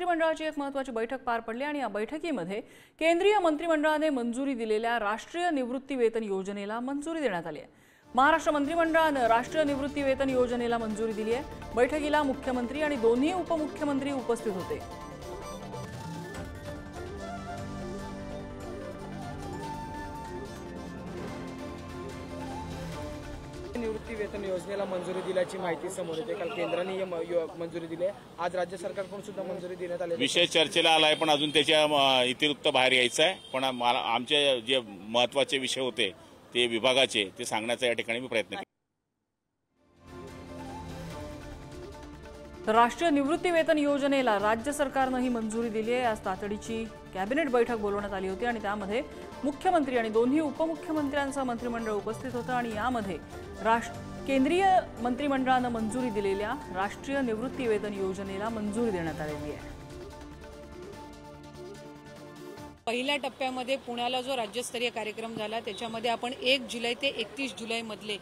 मंत्रिमंडळाची एक महत्त्वाची बैठक पार पडली आणि या बैठकीमध्ये केंद्रीय मंत्रिमंडळाने मंजुरी दिलेल्या राष्ट्रीय निवृत्ती वेतन योजनेला मंजुरी देण्यात आली आहे। महाराष्ट्र मंत्रिमंडळाने राष्ट्रीय निवृत्ती वेतन योजनेला मंजुरी दिली आहे। बैठकीला मुख्यमंत्री आणि दोन्ही उपमुख्यमंत्री उपस्थित होते। निवृत्ती वेतन योजनेला मंजुरी दिल्याची माहिती समोर येते। काल केंद्राने मंजुरी दिली, आज राज्य सरकारकडून सुद्धा मंजुरी देण्यात आली। विषय चर्चेला आलाय, पण अजून त्याच्या इतिवृत्त बाहेर यायचं आहे। पण आमचे जे महत्त्वाचे विषय होते ते विभागाचे ते सांगण्याचा या ठिकाणी मी प्रयत्न केला। राष्ट्रीय निवृत्ती वेतन योजनेला राज्य सरकारने मंजुरी दिली आहे। आज तातडीची कॅबिनेट बैठक बोलवण्यात आली होती आणि त्यामध्ये मुख्यमंत्री आणि दोन्ही उपमुख्यमंत्र्यांचं मंत्रिमंडळ उपस्थित होतं आणि यामध्ये केंद्रीय मंत्रिमंडळाने मंजुरी दिलेल्या राष्ट्रीय निवृत्ती वेतन योजनेला मंजुरी देण्यात आलेली आहे। पहिल्या टप्प्यामध्ये पुण्याला जो राज्यस्तरीय कार्यक्रम झाला त्याच्यामध्ये आपण 1 जुलै ते 31 जुलै मधले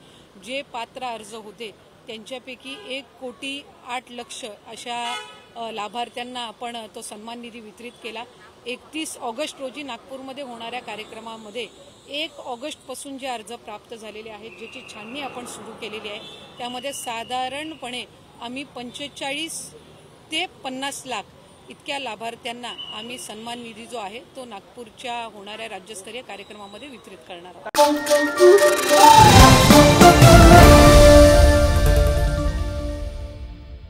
जे पात्र अर्ज होते त्यांच्यापैकी 1,08,00,000 अशा लाभार्थ्यांना आपण तो सन्मान निधी वितरित केला। 31 ऑगस्ट रोजी नागपूरमध्ये होणाऱ्या कार्यक्रमामध्ये 1 ऑगस्टपासून जे अर्ज प्राप्त झालेले आहेत ज्याची छाननी आपण सुरू केलेली आहे त्यामध्ये साधारणपणे आम्ही 45 ते 50 लाख इतक्या लाभार्थ्यांना आम्ही सन्मान निधी जो आहे तो नागपूरच्या होणाऱ्या राज्यस्तरीय कार्यक्रमामध्ये वितरित करणार आहोत।